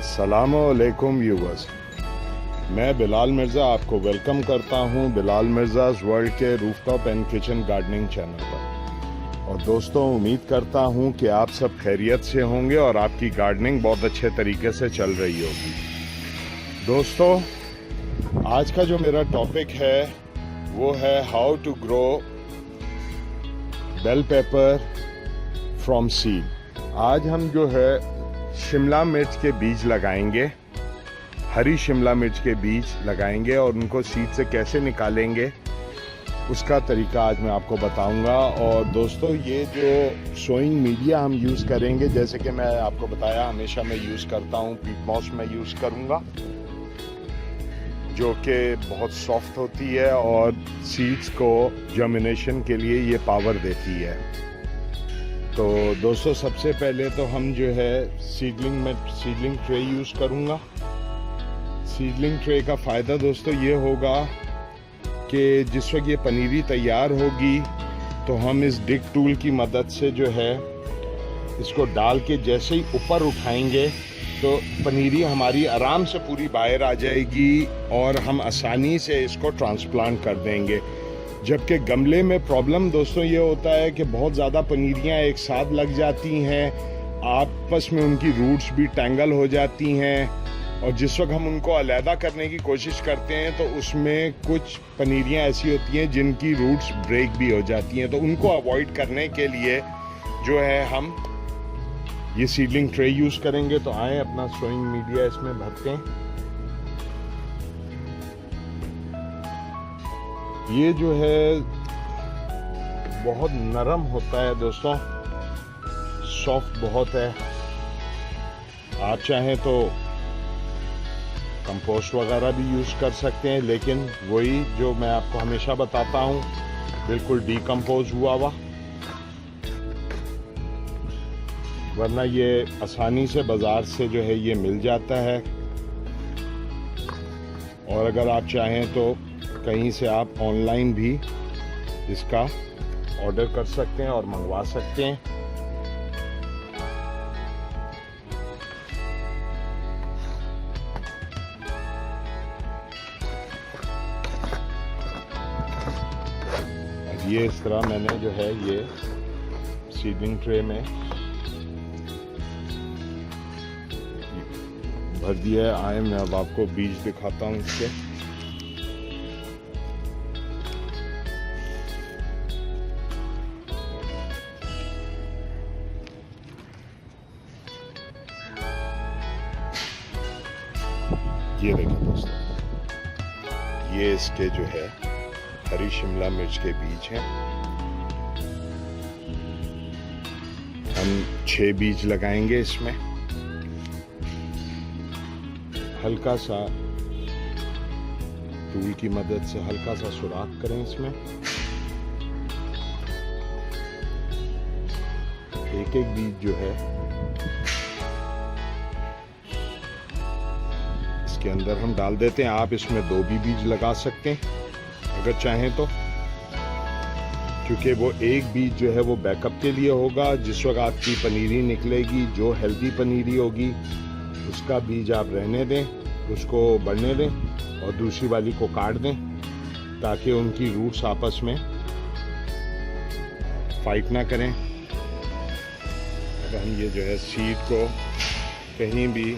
अस्सलामुअलैकुम व्यूवर्स, मैं बिलाल मिर्ज़ा आपको वेलकम करता हूं बिलाल मिर्ज़ाज़ वर्ल्ड के rooftop and kitchen gardening channel पर। और दोस्तों, उम्मीद करता हूं कि आप सब खैरियत से होंगे और आपकी गार्डनिंग बहुत अच्छे तरीके से चल रही होगी। दोस्तों, आज का जो मेरा टॉपिक है वो है how to grow bell pepper from seed. आज हम जो है शिमला मिर्च के बीज लगाएंगे, हरी शिमला मिर्च के बीज लगाएंगे और उनको सीड से कैसे निकालेंगे उसका तरीका आज मैं आपको बताऊंगा। और दोस्तों, ये जो सोइंग मीडिया हम यूज़ करेंगे, जैसे कि मैं आपको बताया हमेशा मैं यूज़ करता हूँ पीट मॉस में यूज़ करूँगा, जो कि बहुत सॉफ्ट होती है और सीड्स को जर्मिनेशन के लिए ये पावर देती है। तो दोस्तों, सबसे पहले तो हम जो है सीडलिंग ट्रे यूज़ करूँगा। सीडलिंग ट्रे का फ़ायदा दोस्तों ये होगा कि जिस वक्त ये पनीरी तैयार होगी तो हम इस डिग टूल की मदद से जो है इसको डाल के जैसे ही ऊपर उठाएंगे तो पनीरी हमारी आराम से पूरी बाहर आ जाएगी और हम आसानी से इसको ट्रांसप्लांट कर देंगे। जबकि गमले में प्रॉब्लम दोस्तों ये होता है कि बहुत ज़्यादा पनीरियाँ एक साथ लग जाती हैं, आपस में उनकी रूट्स भी टैंगल हो जाती हैं और जिस वक्त हम उनको अलहदा करने की कोशिश करते हैं तो उसमें कुछ पनीरियाँ ऐसी होती हैं जिनकी रूट्स ब्रेक भी हो जाती हैं। तो उनको अवॉइड करने के लिए जो है हम ये सीडलिंग ट्रे यूज़ करेंगे। तो आए अपना सोइंग मीडिया इसमें भरते हैं। ये जो है बहुत नरम होता है दोस्तों, सॉफ्ट बहुत है। आप चाहें तो कंपोस्ट वगैरह भी यूज़ कर सकते हैं, लेकिन वही जो मैं आपको हमेशा बताता हूँ, बिल्कुल डीकम्पोज हुआ हुआ, वरना ये आसानी से बाज़ार से जो है ये मिल जाता है। और अगर आप चाहें तो कहीं से आप ऑनलाइन भी इसका ऑर्डर कर सकते हैं और मंगवा सकते हैं। ये इस तरह मैंने जो है ये सीडलिंग ट्रे में भर दिया है। आए मैं अब आपको बीज दिखाता हूँ इसके। ये देखें दोस्तों, ये इसके जो है हरी शिमला मिर्च के बीज हैं। हम 6 बीज लगाएंगे इसमें। हल्का सा टूल की मदद से हल्का सा सुराख करें इसमें। एक एक बीज जो है के अंदर हम डाल देते हैं। आप इसमें 2 भी बीज लगा सकते हैं अगर चाहें तो, क्योंकि वो एक बीज जो है वो बैकअप के लिए होगा। जिस वक्त आपकी पनीरी निकलेगी, जो हेल्दी पनीरी होगी, उसका बीज आप रहने दें, उसको बढ़ने दें और दूसरी वाली को काट दें ताकि उनकी रूट्स आपस में फाइट ना करें। अब हम ये जो है सीड को कहीं भी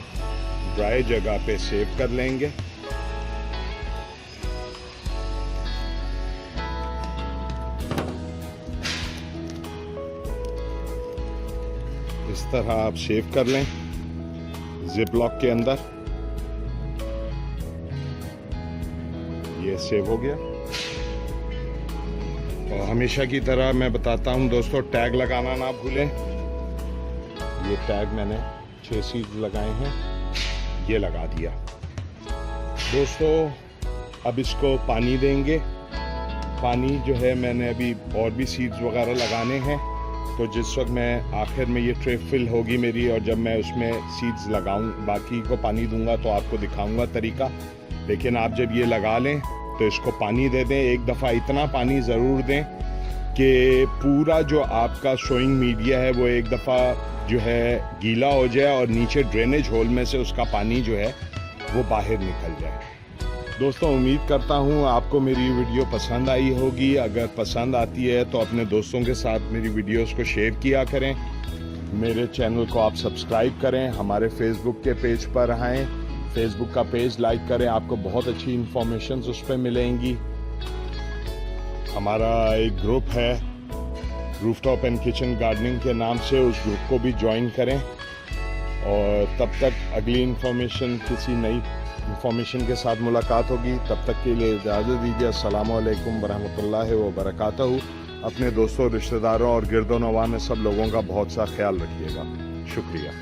ड्राई जगह पे सेव कर लेंगे। इस तरह आप सेव कर लें जिप लॉक के अंदर। ये सेव हो गया। और हमेशा की तरह मैं बताता हूं दोस्तों, टैग लगाना ना भूलें। ये टैग मैंने 6 सीड्स लगाए हैं, ये लगा दिया। दोस्तों, अब इसको पानी देंगे। पानी जो है मैंने अभी और भी सीड्स वगैरह लगाने हैं, तो जिस वक्त मैं आखिर में ये ट्रे फिल होगी मेरी और जब मैं उसमें सीड्स लगाऊं, बाकी को पानी दूंगा तो आपको दिखाऊंगा तरीका। लेकिन आप जब ये लगा लें तो इसको पानी दे दें। एक दफ़ा इतना पानी ज़रूर दें कि पूरा जो आपका सोइंग मीडिया है वो एक दफ़ा जो है गीला हो जाए और नीचे ड्रेनेज होल में से उसका पानी जो है वो बाहर निकल जाए। दोस्तों, उम्मीद करता हूँ आपको मेरी वीडियो पसंद आई होगी। अगर पसंद आती है तो अपने दोस्तों के साथ मेरी वीडियोस को शेयर किया करें। मेरे चैनल को आप सब्सक्राइब करें। हमारे फेसबुक के पेज पर आएँ, फेसबुक का पेज लाइक करें, आपको बहुत अच्छी इंफॉर्मेशन उस पर मिलेंगी। हमारा एक ग्रुप है रूफटॉप एंड किचन गार्डनिंग के नाम से, उस ग्रुप को भी ज्वाइन करें। और तब तक अगली इंफॉर्मेशन, किसी नई इंफॉर्मेशन के साथ मुलाकात होगी। तब तक के लिए इजाज़त दीजिए। अस्सलामु अलैकुम वरहमतुल्लाहि व बरकातहू। अपने दोस्तों, रिश्तेदारों और गिरदो नवा में सब लोगों का बहुत सा ख्याल रखिएगा। शुक्रिया।